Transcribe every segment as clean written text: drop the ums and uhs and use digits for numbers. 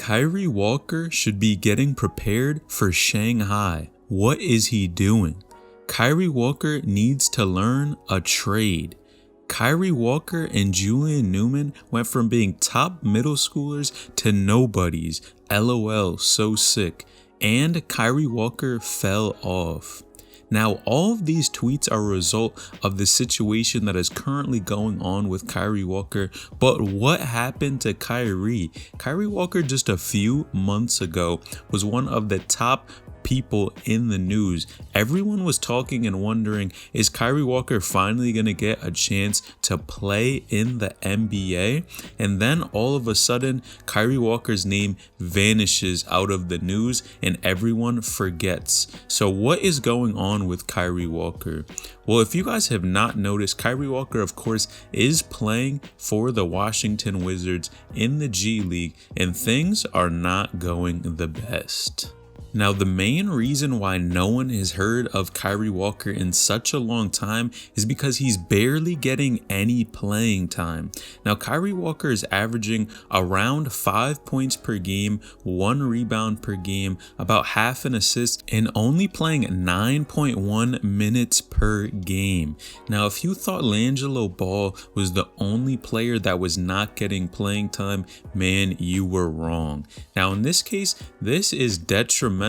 Kyrie Walker should be getting prepared for Shanghai. What is he doing? Kyrie Walker needs to learn a trade. Kyrie Walker and Julian Newman went from being top middle schoolers to nobodies. LOL, so sick. And Kyrie Walker fell off. Now, all of these tweets are a result of the situation that is currently going on with Kyrie Walker, but what happened to Kyrie? Kyrie Walker just a few months ago was one of the top people in the news. Everyone was talking and wondering, is Kyrie Walker finally going to get a chance to play in the NBA? And then all of a sudden, Kyrie Walker's name vanishes out of the news and everyone forgets. So what is going on with Kyrie Walker? Well, if you guys have not noticed, Kyrie Walker, of course, is playing for the Washington Wizards in the G League, and things are not going the best. Now, the main reason why no one has heard of Kyrie Walker in such a long time is because he's barely getting any playing time. Now, Kyrie Walker is averaging around 5 points per game, 1 rebound per game, about half an assist, and only playing 9.1 minutes per game. Now, if you thought LaMelo Ball was the only player that was not getting playing time, man, you were wrong. Now, in this case, this is detrimental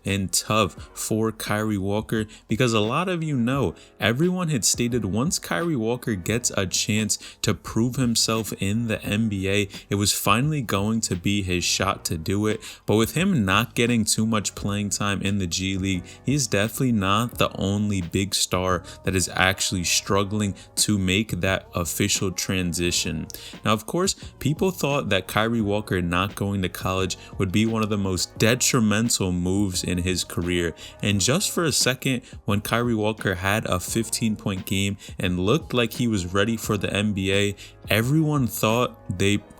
and tough for Kyrie Walker because a lot of you know everyone had stated once Kyrie Walker gets a chance to prove himself in the NBA, it was finally going to be his shot to do it. But with him not getting too much playing time in the G League, he's definitely not the only big star that is actually struggling to make that official transition. Now, of course, people thought that Kyrie Walker not going to college would be one of the most detrimental moves in his career, and just for a second when Kyrie Walker had a 15-point game and looked like he was ready for the NBA, everyone thought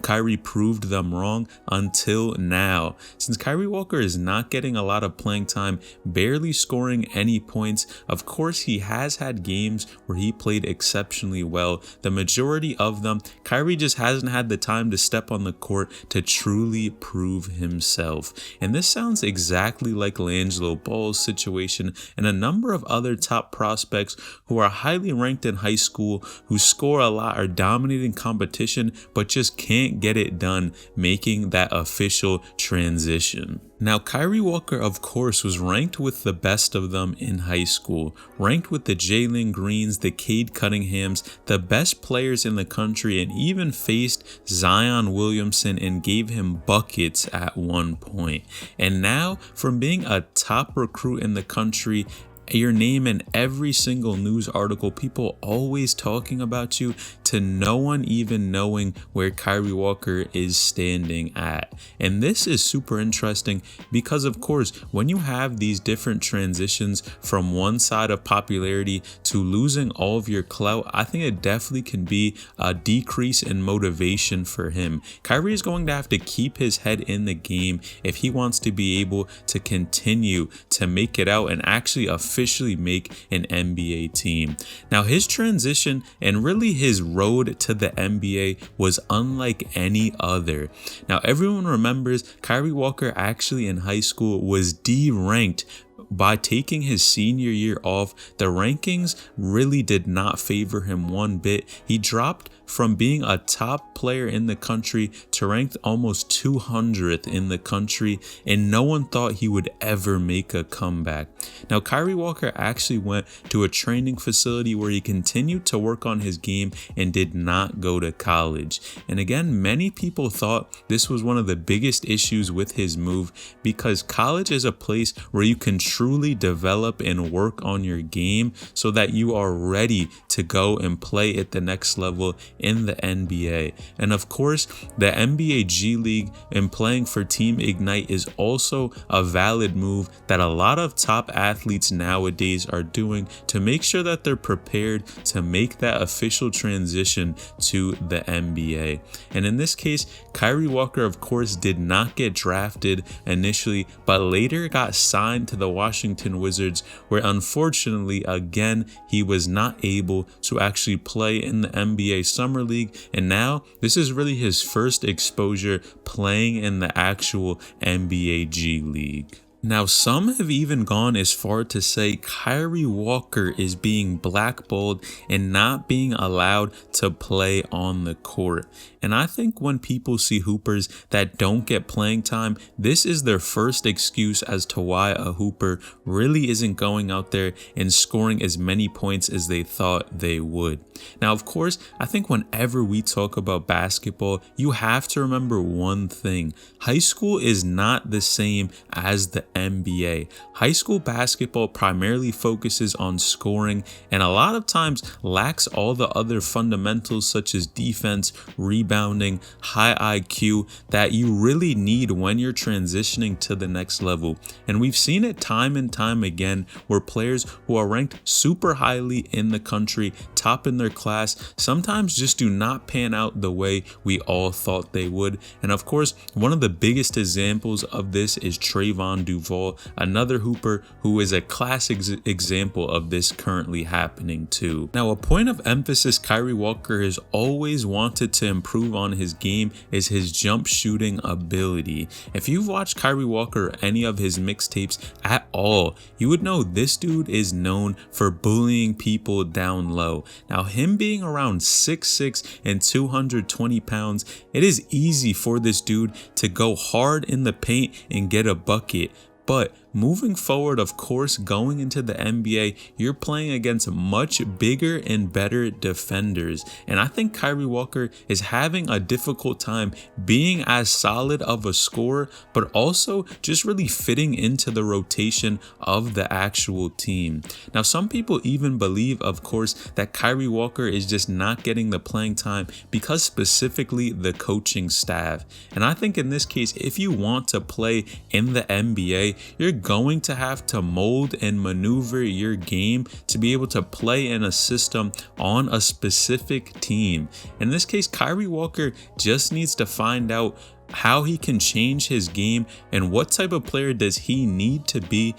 Kyrie proved them wrong until now. Since Kyrie Walker is not getting a lot of playing time, barely scoring any points, of course he has had games where he played exceptionally well. The majority of them, Kyrie just hasn't had the time to step on the court to truly prove himself. And this sounds exactly like LaMelo Ball's situation and a number of other top prospects who are highly ranked in high school, who score a lot, are dominating competition, but just can't get it done making that official transition. Now, Kyrie Walker, of course, was ranked with the best of them in high school, ranked with the Jalen Greens, the Cade Cunninghams, the best players in the country, and even faced Zion Williamson and gave him buckets at one point. And now, from being a top recruit in the country, your name in every single news article, people always talking about you, to no one even knowing where Kyrie Walker is standing at. And this is super interesting because, of course, when you have these different transitions from one side of popularity to losing all of your clout, I think it definitely can be a decrease in motivation for him. Kyrie is going to have to keep his head in the game if he wants to be able to continue to make it out and actually officially make an NBA team. Now, his transition and really his road to the NBA was unlike any other. Now, everyone remembers Kyrie Walker actually in high school was D-ranked. By taking his senior year off, the rankings really did not favor him one bit. He dropped from being a top player in the country to ranked almost 200th in the country, and no one thought he would ever make a comeback. Now, Kyrie Walker actually went to a training facility where he continued to work on his game and did not go to college. And again, many people thought this was one of the biggest issues with his move because college is a place where you can truly develop and work on your game so that you are ready to go and play at the next level in the NBA. And of course, the NBA G League and playing for Team Ignite is also a valid move that a lot of top athletes nowadays are doing to make sure that they're prepared to make that official transition to the NBA. And in this case, Kyrie Walker, of course, did not get drafted initially, but later got signed to the Washington Wizards, where unfortunately again he was not able to actually play in the NBA Summer League, and now this is really his first exposure playing in the actual NBA G League. Now, some have even gone as far to say Kyrie Walker is being blackballed and not being allowed to play on the court. And I think when people see hoopers that don't get playing time, this is their first excuse as to why a hooper really isn't going out there and scoring as many points as they thought they would. Now, of course, I think whenever we talk about basketball, you have to remember one thing. High school is not the same as the NBA. High school basketball primarily focuses on scoring and a lot of times lacks all the other fundamentals such as defense, rebounding, high IQ that you really need when you're transitioning to the next level. And we've seen it time and time again where players who are ranked super highly in the country, top in their class, sometimes just do not pan out the way we all thought they would. And of course, one of the biggest examples of this is Trayvon Duval, another hooper who is a classic example of this currently happening too. Now, a point of emphasis Kyrie Walker has always wanted to improve on his game is his jump shooting ability. If you've watched Kyrie Walker or any of his mixtapes at all, you would know this dude is known for bullying people down low. Now, him being around 6'6" and 220 pounds, it is easy for this dude to go hard in the paint and get a bucket. But moving forward, of course, going into the NBA, you're playing against much bigger and better defenders. And I think Kyrie Walker is having a difficult time being as solid of a scorer, but also just really fitting into the rotation of the actual team. Now, some people even believe, of course, that Kyrie Walker is just not getting the playing time because specifically the coaching staff. And I think in this case, if you want to play in the NBA, you're going to have to mold and maneuver your game to be able to play in a system on a specific team. In this case, Kyrie Walker just needs to find out how he can change his game and what type of player does he need to be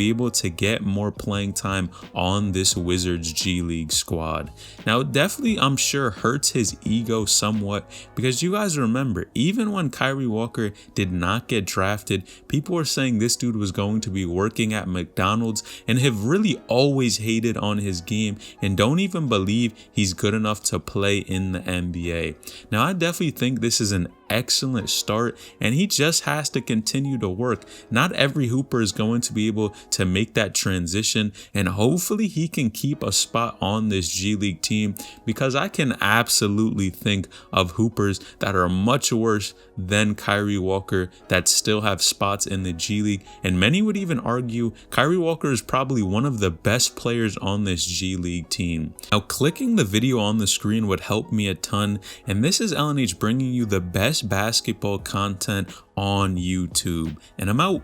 able to get more playing time on this Wizards G League squad. Now, it definitely, I'm sure, hurts his ego somewhat because you guys remember, even when Kyrie Walker did not get drafted, people were saying this dude was going to be working at McDonald's and have really always hated on his game and don't even believe he's good enough to play in the NBA. Now, I definitely think this is an excellent start and he just has to continue to work. Not every hooper is going to be able to make that transition, and hopefully he can keep a spot on this G League team because I can absolutely think of hoopers that are much worse than Kyrie Walker that still have spots in the G League, and many would even argue Kyrie Walker is probably one of the best players on this G League team. Now, clicking the video on the screen would help me a ton, and this is LNH bringing you the best basketball content on YouTube, and I'm out.